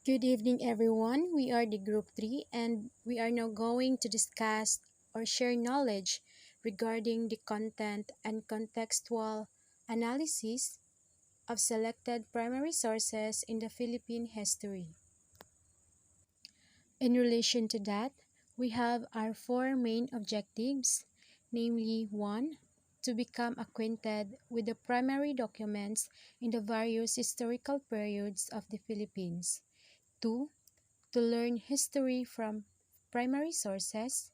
Good evening, everyone. We are the Group 3, and we are now going to discuss or share knowledge regarding the content and contextual analysis of selected primary sources in the Philippine history. In relation to that, we have our four main objectives, namely 1. To become acquainted with the primary documents in the various historical periods of the Philippines. 2. To learn history from primary sources.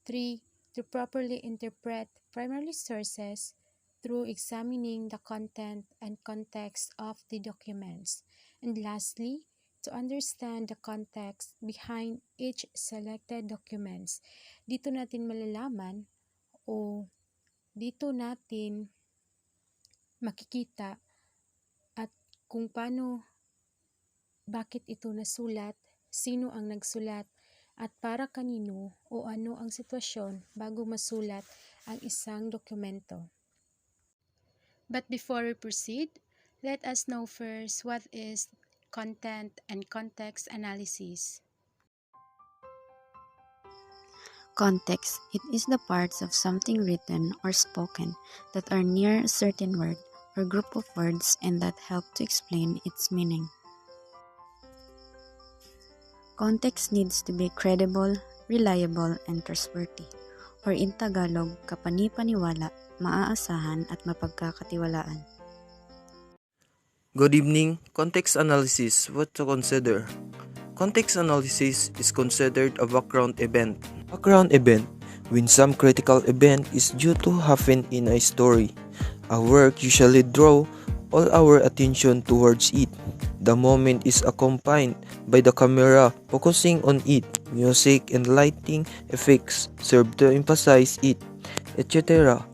3. To properly interpret primary sources through examining the content and context of the documents. And lastly, to understand the context behind each selected documents. Dito natin malalaman o dito natin makikita at kung paano, bakit ito nasulat, sino ang nagsulat, at para kanino o ano ang sitwasyon bago masulat ang isang dokumento. But before we proceed, let us know first what is content and context analysis. Context. It is the parts of something written or spoken that are near a certain word or group of words and that help to explain its meaning. Context needs to be credible, reliable, and trustworthy, or in Tagalog, kapani-paniwala, maaasahan at mapagkakatiwalaan. Good evening. Context analysis. What to consider? Context analysis is considered a background event. Background event when some critical event is due to happen in a story. Our work usually draw all our attention towards it. The moment is accompanied by the camera focusing on it. Music and lighting effects serve to emphasize it, etc.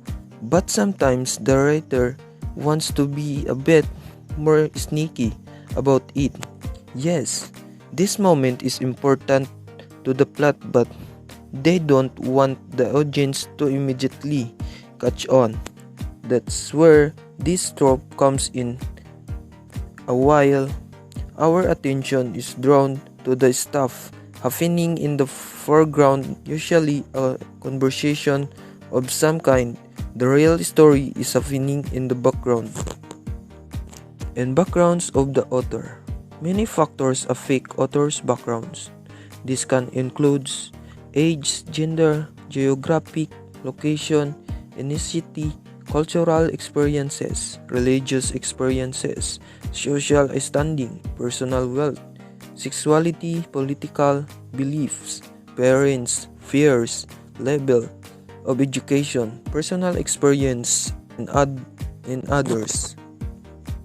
But sometimes the writer wants to be a bit more sneaky about it. Yes, this moment is important to the plot, but they don't want the audience to immediately catch on. That's where this trope comes in. A while our attention is drawn to the stuff happening in the foreground, usually a conversation of some kind. The real story is happening in the background. And backgrounds of the author. Many factors affect authors' backgrounds. This can include age, gender, geographic location, ethnicity, cultural experiences, religious experiences, social standing, personal wealth, sexuality, political beliefs, parents, fears, level of education, personal experience, and others.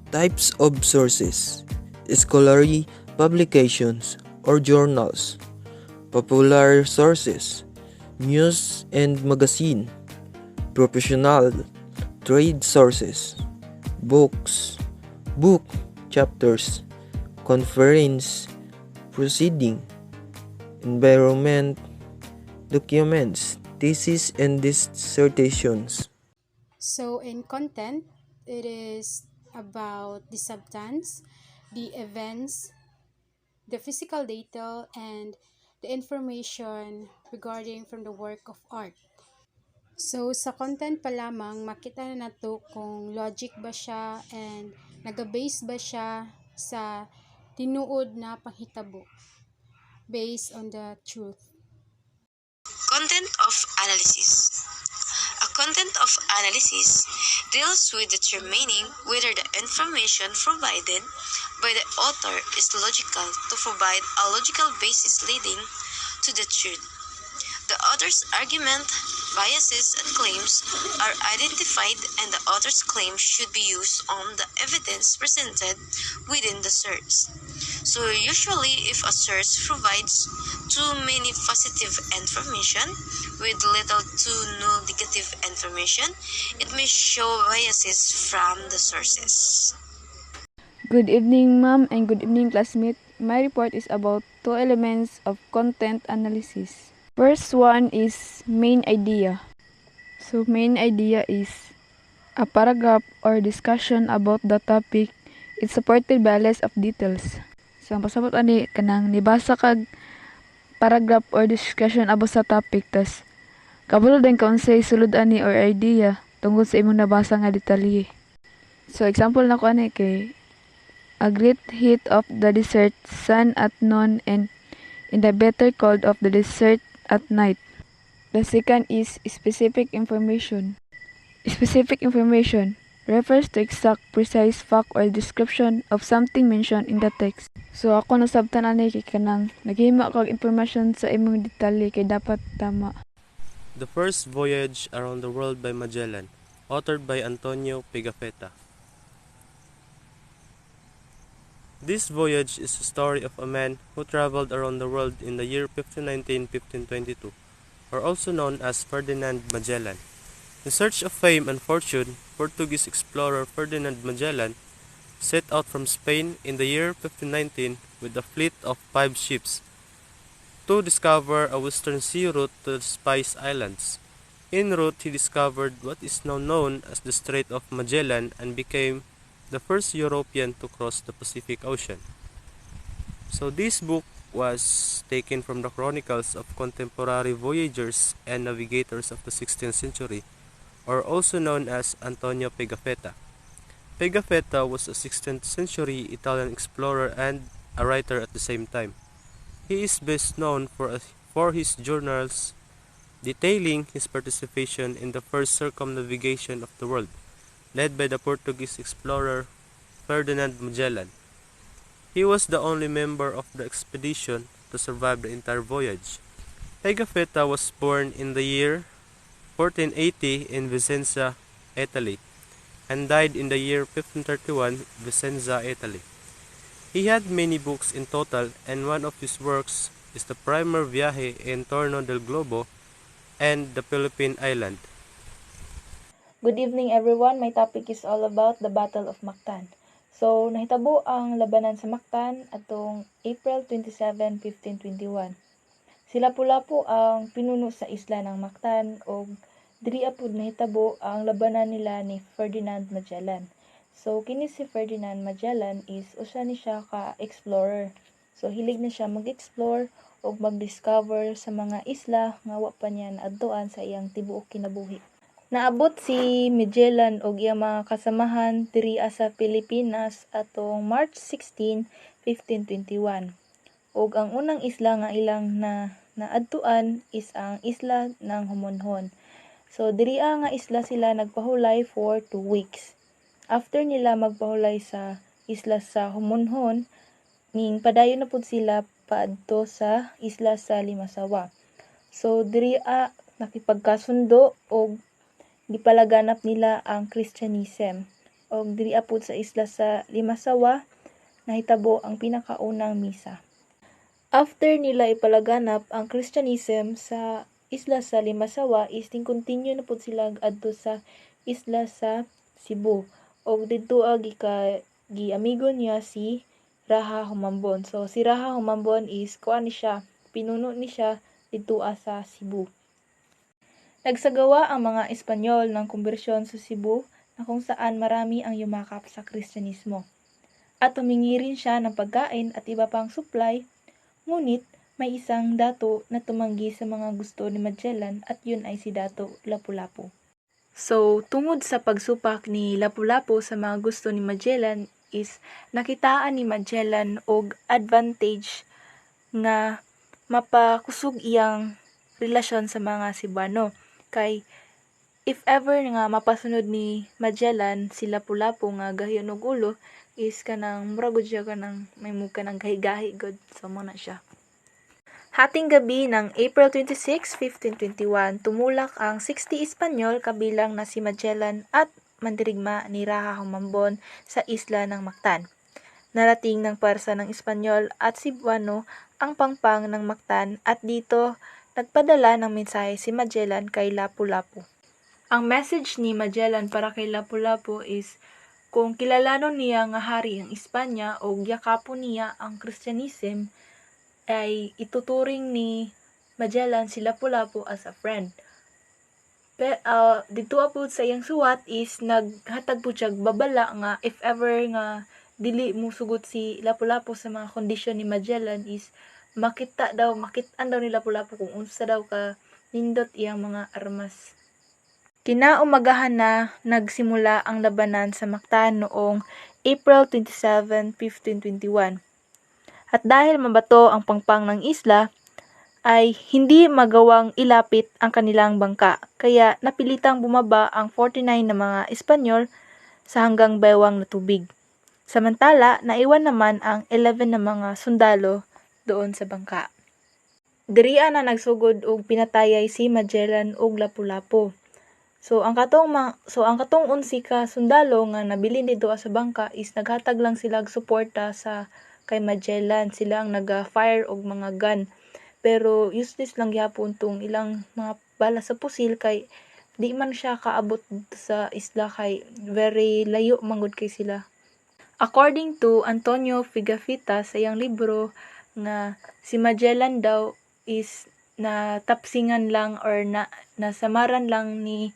Types of sources: scholarly publications or journals, popular sources, news and magazine, professional, trade sources, books, book chapters, conference, proceeding, environment, documents, theses and dissertations. So in content, it is about the substance, the events, the physical data, and the information regarding from the work of art. So sa content pa lamang, makita na nato kung logic ba siya and naga-base ba siya sa tinuod na panghitabo based on the truth. Content of analysis. A content of analysis deals with determining whether the information provided by the author is logical to provide a logical basis leading to the truth. The author's argument, biases, and claims are identified, and the author's claims should be used on the evidence presented within the source. So usually, if a source provides too many positive information with little to no negative information, it may show biases from the sources. Good evening, ma'am, and good evening, classmate. My report is about two elements of content analysis. First one is main idea. So main idea is a paragraph or discussion about the topic. It's supported by a list of details. So ang pasabot ani kanang nibasa kag paragraph or discussion about sa topic tas kabalo din ka unsay sulod ani or idea tungod sa imong nabasa nga detalye. So example nako ani kay a great heat of the desert, sun at noon, and in the bitter cold of the desert at night. The second is specific information. Specific information refers to exact, precise fact or description of something mentioned in the text. So ako nasabtan ani kay kanang naghimo kag impormasyon sa imong detalye kay dapat tama. The First Voyage Around the World by Magellan, authored by Antonio Pigafetta. This voyage is a story of a man who traveled around the world in the year 1519-1522, or also known as Ferdinand Magellan. In search of fame and fortune, Portuguese explorer Ferdinand Magellan set out from Spain in the year 1519 with a fleet of 5 ships to discover a western sea route to the Spice Islands. En route, he discovered what is now known as the Strait of Magellan and became the first European to cross the Pacific Ocean. So this book was taken from the chronicles of contemporary voyagers and navigators of the 16th century, or also known as Antonio Pigafetta. Pigafetta was a 16th century Italian explorer and a writer at the same time. He is best known for his journals detailing his participation in the first circumnavigation of the world, led by the Portuguese explorer Ferdinand Magellan. He was the only member of the expedition to survive the entire voyage. Pigafetta was born in the year 1480 in Vicenza, Italy, and died in the year 1531 Vicenza, Italy. He had many books in total, and one of his works is the Primer Viaje en Torno del Globo and the Philippine Island. Good evening everyone. My topic is all about the Battle of Mactan. So, nahitabo ang labanan sa Mactan atong April 27, 1521. Sila pula po ang pinuno sa isla ng Mactan o diri apod nahitabo ang labanan nila ni Ferdinand Magellan. So, kini si Ferdinand Magellan is usa ni siya ka explorer. So, hilig na siya mag-explore o mag-discover sa mga isla nga wa pa niya naadtuan sa iyang tibuok kinabuhi. Naabot si Magellan og iyang mga kasamahan diri sa Pilipinas atong March 16, 1521. Og ang unang isla nga ilang naadtuan is ang isla ng Homonhon. So diri nga isla sila nagpahulay for 2 weeks. After nila magpahulay sa isla sa Homonhon, ning padayon na pud sila paadto sa isla sa Limasawa. So diri nakipagkasundo og gipalaganap nila ang Christianism. Og diri apod sa isla sa Limasawa nahitabo ang pinakaunang misa. After nila ipalaganap ang Christianism sa isla sa Limasawa is continue na pud sila adto sa isla sa Cebu. Og didto giamigo niya si Raha Humambon. So si Raha Humambon is kuan ni siya, pinuno ni siya didto sa Cebu. Nagsagawa ang mga Espanyol ng konbersyon sa Cebu na kung saan marami ang yumakap sa Kristyanismo. At humingi rin siya ng pagkain at iba pang supply, ngunit may isang dato na tumanggi sa mga gusto ni Magellan at yun ay si Dato Lapu-Lapu. So, tungod sa pagsupak ni Lapu-Lapu sa mga gusto ni Magellan is nakitaan ni Magellan og advantage nga mapakusog iyang relasyon sa mga Cebuano. Kay if ever nga mapasunod ni Magellan si Lapu-Lapu nga gahiyon og ulo is kanang murag gud siya kanang may muka ng gahi-gahi gud so mo na siya. Hating gabi ng April 26, 1521, tumulak ang 60 Espanyol kabilang na si Magellan at mandirigma ni Raha Humambon sa isla ng Mactan. Narating ng pwersa ng Espanyol at Cebuano ang pangpang ng Mactan at dito nagpadala ng mensahe si Magellan kay Lapu-Lapu. Ang message ni Magellan para kay Lapu-Lapu is kung kilalanon niya nga hari ang Espanya o yakapon niya ang Christianism ay ituturing ni Magellan si Lapu-Lapu as a friend. Dito apod sa iyang suwat is naghatag po siya babala nga if ever nga dili musugot si Lapu-Lapu sa mga kondisyon ni Magellan is makitaan daw ni Lapu-Lapu kung unsa daw ka nindot iyang mga armas. Kinaumagahan na nagsimula ang labanan sa Mactan noong April 27, 1521. At dahil mabato ang pangpang ng isla, ay hindi magawang ilapit ang kanilang bangka, kaya napilitang bumaba ang 49 na mga Espanyol sa hanggang baywang na tubig. Samantala, naiwan naman ang 11 na mga sundalo doon sa bangka. Dirian na nagsugod og pinatayay si Magellan og Lapu-Lapu. So ang katong 11 ka sundalo nga nabilin dito sa bangka is naghatag lang sila og suporta sa kay Magellan. Sila ang naga-fire og mga gun. Pero useless lang gyapon tong ilang mga bala sa pusil kay di man siya kaabot sa isla kay very layo manggod kay sila. According to Antonio Pigafetta sa iyang libro nga si Magellan daw is natapsingan lang or nasamaran lang ni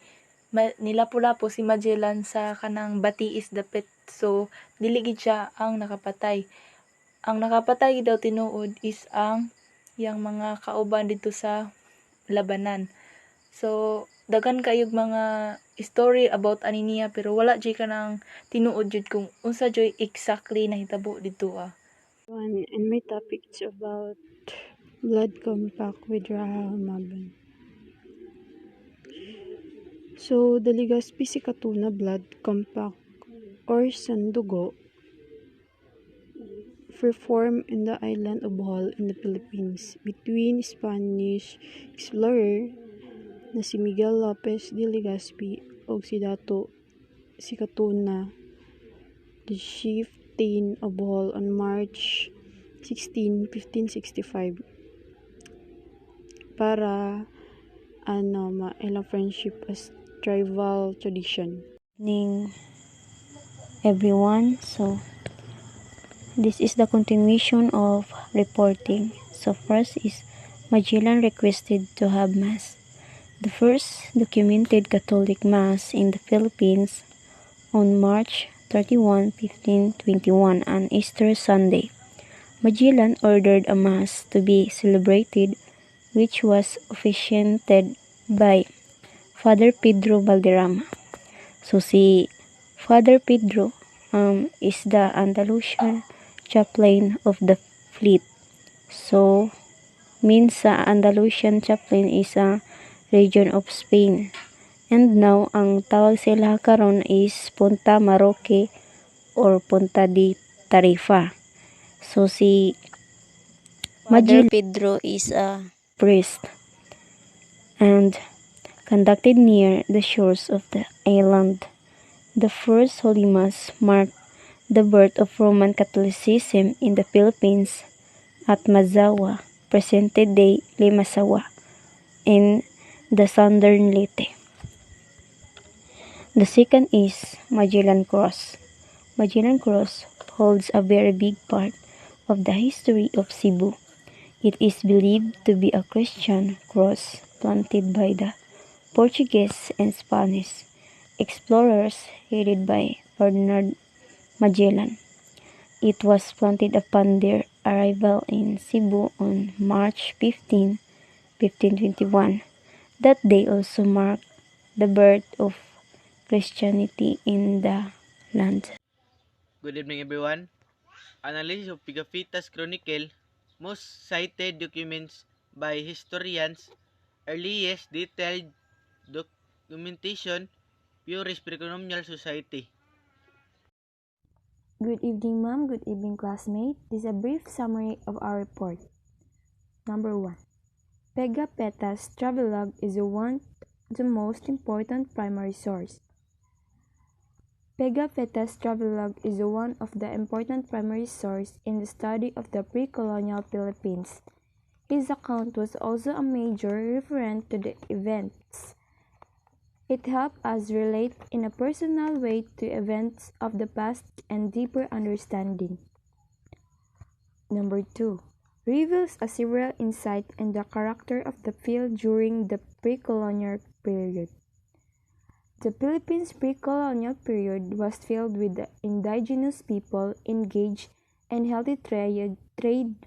Lapu-Lapu si Magellan sa kanang Batiis dapit. So dili gid siya ang nakapatay. Ang nakapatay daw tinuod is ang yang mga kauban dito sa labanan. So daghan kayog mga story about ani niya pero wala jud ka nang tinuod jud kung unsa joy exactly nahitabo dito And my topic is about blood compact with Rahal Maban. So, the Legazpi si Katuna blood compact or sandugo performed in the island of Bohol in the Philippines between Spanish explorer na si Miguel Lopez de Legazpi o si Dato si Katuna, the chieftain of Bohol on March 16, 1565 para ilang friendship as tribal tradition. Evening everyone. So this is the continuation of reporting. So first is Magellan requested to have mass. The first documented Catholic mass in the Philippines on March 31, 1521 on Easter Sunday. Magellan ordered a mass to be celebrated which was officiated by Father Pedro Valderrama. So si Father Pedro is the Andalusian chaplain of the fleet. So means sa Andalusian chaplain is a region of Spain. And now ang tawag sila karon is Punta Maroque or Punta di Tarifa. So si Father Pedro is a priest and conducted near the shores of the island. The first Holy Mass marked the birth of Roman Catholicism in the Philippines at Mazawa, present-day Limasawa, in the southern Leyte. The second is Magellan Cross. Magellan Cross holds a very big part of the history of Cebu. It is believed to be a Christian cross planted by the Portuguese and Spanish explorers headed by Ferdinand Magellan. It was planted upon their arrival in Cebu on March 15, 1521. That day also marked the birth of Christianity in the land. Good evening, everyone. Analysis of Pigafetta's Chronicle, most cited documents by historians, earliest detailed documentation, Purist Precolonial Society. Good evening, ma'am. Good evening, classmate. This is a brief summary of our report. Number 1. Pigafetta's travelogue is one of the most important primary source. Pigafetta's travelogue is one of the important primary source in the study of the pre-colonial Philippines. His account was also a major reference to the events. It helped us relate in a personal way to events of the past and deeper understanding. Number 2. Reveals a several insight in the character of the field during the pre-colonial period. The Philippines pre-colonial period was filled with the indigenous people engaged in healthy trade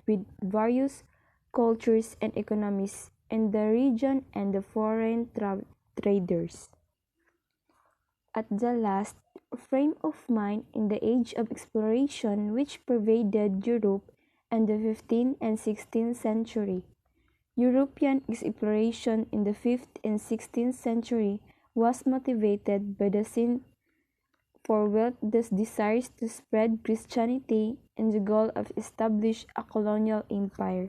with various cultures and economies in the region and the foreign traders. At the last frame of mind in the age of exploration which pervaded Europe in the 15th and 16th century. European exploration in the 5th and 16th century was motivated by the sin for wealth, the desires to spread Christianity, and the goal of establish a colonial empire.